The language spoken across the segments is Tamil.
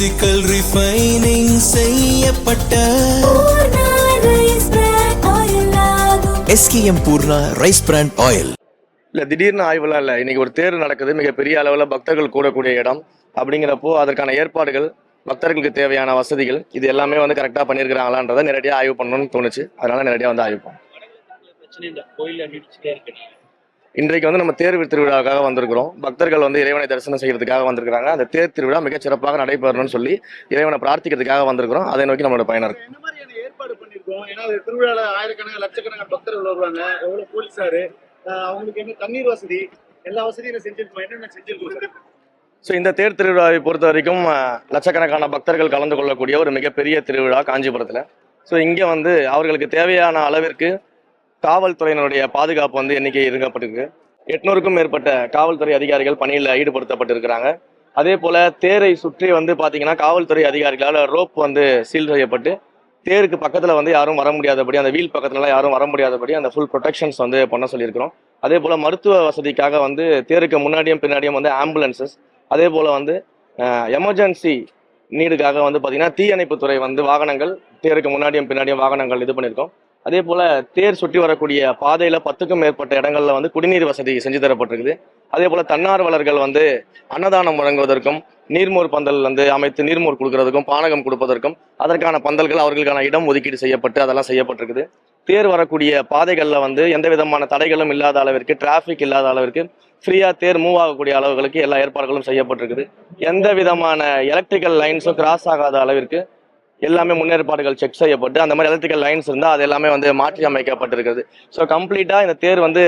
பிசிக்கல் ரிஃபைனிங் செய்யப்பட்ட SKM Poorna rice bran oil. இல்லை திடீர்னு ஆய்வுலாம் இல்லை. இன்னைக்கு ஒரு தேர் நடக்குது, மிகப்பெரிய அளவில் பக்தர்கள் கூடக்கூடிய இடம் அப்படிங்கிறப்போ அதற்கான ஏற்பாடுகள், பக்தர்களுக்கு தேவையான வசதிகள் இது எல்லாமே வந்து கரெக்டாக பண்ணியிருக்கிறாங்களான்றதை நேரடியாக ஆய்வு பண்ணணும்னு தோணுச்சு. அதனால நேரடியாக வந்து ஆய்வு பண்ணோம். இன்றைக்கு வந்து நம்ம தேர் திருவிழாவுக்காக வந்திருக்கிறோம். பக்தர்கள் வந்து இறைவனை தரிசனம் செய்யறதுக்காக வந்திருக்கிறாங்க. அந்த தேர் திருவிழா மிகச் சிறப்பாக நடைபெறணும்னு சொல்லி இறைவனை பிரார்த்திக்கிறதுக்காக வந்திருக்கிறோம். அதை நோக்கி நம்மளோட பயணம் இருக்கு. ஏற்பாடு பண்ணிருக்கோம். ஏன்னா திருவிழால ஆயிரக்கணக்கான லட்சக்கணக்கான பக்தர்கள் வருவாங்க. எவ்வளவு போலீஸாரு, அவங்களுக்கு என்ன தண்ணீர் வசதி, எல்லா வசதியும் செஞ்சிருக்கோம். என்னென்ன செஞ்சிருக்கோம்? ஸோ இந்த தேர் திருவிழாவை பொறுத்த வரைக்கும் லட்சக்கணக்கான பக்தர்கள் கலந்து கொள்ளக்கூடிய ஒரு மிகப்பெரிய திருவிழா காஞ்சிபுரத்தில். ஸோ இங்கே வந்து அவர்களுக்கு தேவையான அளவிற்கு காவல்துறையினுடைய பாதுகாப்பு வந்து எண்ணிக்கை இருக்கப்பட்டிருக்கு. 800க்கும் மேற்பட்ட காவல்துறை அதிகாரிகள் பணியில் ஈடுபடுத்தப்பட்டிருக்கிறாங்க. அதே போல தேரை சுற்றி வந்து பார்த்தீங்கன்னா காவல்துறை அதிகாரிகளால் ரோப் வந்து சீல் செய்யப்பட்டு தேருக்கு பக்கத்தில் வந்து யாரும் வர முடியாதபடி, அந்த வீல் பக்கத்துலலாம் யாரும் வர முடியாதபடி அந்த ஃபுல் ப்ரொடெக்ஷன்ஸ் வந்து பண்ண சொல்லியிருக்கிறோம். அதே போல் மருத்துவ வசதிக்காக வந்து தேருக்கு முன்னாடியும் பின்னாடியும் வந்து ஆம்புலன்சஸ், அதே போல் வந்து எமர்ஜென்சி நீடுக்காக வந்து பார்த்தீங்கன்னா தீயணைப்புத்துறை வந்து வாகனங்கள் தேருக்கு முன்னாடியும் பின்னாடியும் வாகனங்கள் இது பண்ணியிருக்கோம். அதே போல் தேர் சுற்றி வரக்கூடிய பாதையில் 10க்கும் மேற்பட்ட இடங்களில் வந்து குடிநீர் வசதி செஞ்சு தரப்பட்டிருக்குது. அதே போல் தன்னார்வலர்கள் வந்து அன்னதானம் வழங்குவதற்கும், நீர்மோர் பந்தல் வந்து அமைத்து நீர்மோர் கொடுக்கறதுக்கும், பானகம் கொடுப்பதற்கும் அதற்கான பந்தல்கள் அவர்களுக்கான இடம் ஒதுக்கீடு செய்யப்பட்டு அதெல்லாம் செய்யப்பட்டிருக்குது. தேர் வரக்கூடிய பாதைகளில் வந்து எந்த விதமான தடைகளும் இல்லாத அளவிற்கு, டிராஃபிக் இல்லாத அளவிற்கு ஃப்ரீயாக தேர் மூவ் ஆகக்கூடிய அளவுகளுக்கு எல்லா ஏற்பாடுகளும் செய்யப்பட்டிருக்குது. எந்த விதமான எலக்ட்ரிக்கல் லைன்ஸும் கிராஸ் ஆகாத அளவிற்கு எல்லாமே முன்னேற்பாடுகள் செக் செய்யப்பட்டு, அந்த மாதிரி எலக்ட்ரிக்கல் லைன்ஸ் இருந்தால் அது எல்லாமே வந்து மாற்றி அமைக்கப்பட்டிருக்கிறது. ஸோ கம்ப்ளீட்டாக இந்த தேர் வந்து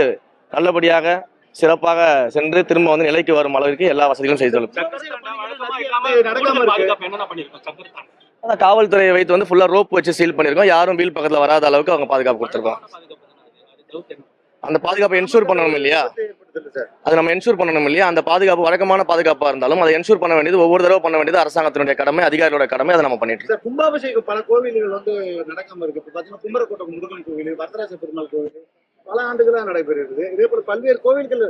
நல்லபடியாக சிறப்பாக சென்று திரும்ப வந்து நிலைக்கு வரும் அளவிற்கு எல்லா வசதிகளும் செய்துள்ளது. அதான் காவல்துறையை வைத்து வந்து ஃபுல்லாக ரோப் வச்சு சீல் பண்ணியிருக்கோம். யாரும் வீல் பக்கத்தில் வராத அளவுக்கு அவங்க பாதுகாப்பு கொடுத்துருக்கோம். அந்த பாதுகாப்பை என்ஷூர் பண்ணணும் இல்லையா, அது நம்ம என்ஷூர் பண்ணணும் இல்லையா. அந்த பாதுகாப்பு வழக்கமான பாதுகாப்பாக இருந்தாலும் அதை என்ஷூர் பண்ண வேண்டியது, ஒவ்வொரு தடவை பண்ண வேண்டியது அரசாங்கத்தினுடைய கடமை, அதிகாரிகளோட கடமை. அதை நம்ம பண்ணிட்டு இருக்கோம். கும்பாபிஷேகம் பல கோவில்கள் வந்து நடக்காம இருக்கு. பார்த்தீங்கன்னா குமரக்கோட்டை முருகன் கோவில், வரதராஜ பெருமாள் கோவில் பல ஆண்டுகளாக நடைபெறுகிறது. இதே போல பல்வேறு கோவில்கள்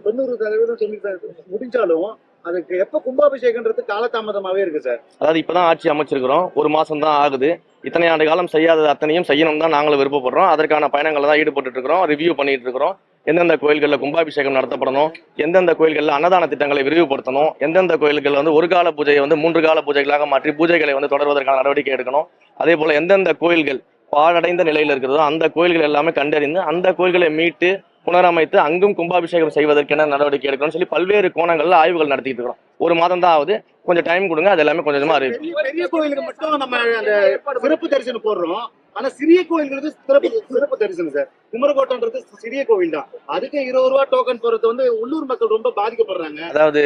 90% முடிஞ்சாலும் அதுக்கு எப்ப கும்பாபிஷேகம்ன்றது காலதாமதமாவே இருக்கு சார். அதாவது இப்பதான் ஆட்சி அமைச்சிருக்கிறோம், ஒரு மாசம் தான் ஆகுது. இத்தனை ஆண்டு காலம் செய்யாத அத்தனையும் செய்யணும் தான் நாங்களும் விருப்பப்படுறோம். அதற்கான பயணங்களை தான் ஈடுபட்டு இருக்கிறோம், ரிவ்யூ பண்ணிட்டு இருக்கிறோம். எந்தெந்த கோயில்களில் கும்பாபிஷேகம் நடத்தப்படணும், எந்தெந்த கோயில்களில் அன்னதான திட்டங்களை விரிவுபடுத்தணும், எந்தெந்த கோயில்கள் வந்து ஒரு கால பூஜையை வந்து 3 கால பூஜைகளாக மாற்றி பூஜைகளை வந்து தொடர்வதற்கான நடவடிக்கை எடுக்கணும். அதே போல எந்தெந்த கோயில்கள் பாழடைந்த நிலையில் இருக்கிறதோ அந்த கோயில்கள் எல்லாமே கண்டறிந்து அந்த கோயில்களை மீட்டு புனரமைத்து அங்கும் கும்பாபிஷேகம் செய்வதற்கென நடவடிக்கை எடுக்கணும்னு சொல்லி பல்வேறு கோணங்கள்ல ஆய்வுகள் நடத்திட்டு இருக்கிறோம். ஒரு மாதம் தான் ஆகுது, கொஞ்சம் டைம் கொடுங்க, அது எல்லாமே கொஞ்சமா அறிவிக்கும். பெரிய கோயிலுக்கு மட்டும் நம்ம அந்த சிறப்பு தரிசனம் போடுறோம். ஆனா சிறிய கோயில்களுக்கு சிறப்பு தரிசனம் சார். குமரக்கோட்டன்றது சிறிய கோவில் தான், அதுக்கு 20 ரூபா டோக்கன் போறது வந்து உள்ளூர் மக்கள் ரொம்ப பாதிக்கப்படுறாங்க. அதாவது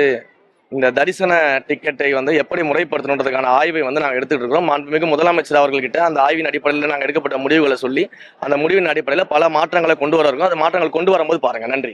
இந்த தரிசன டிக்கெட்டை வந்து எப்படி முறைப்படுத்தணுன்றதுக்கான ஆய்வை வந்து நாங்கள் எடுத்துட்டு இருக்கிறோம். மாண்புமிகு முதலமைச்சர் அவர்கள்கிட்ட அந்த ஆய்வின் அடிப்படையில் நாங்கள் எடுக்கப்பட்ட முடிவுகளை சொல்லி அந்த முடிவின் அடிப்படையில் பல மாற்றங்களை கொண்டு வர இருக்கோம். அந்த மாற்றங்கள் கொண்டு வரும்போது பாருங்க. நன்றி.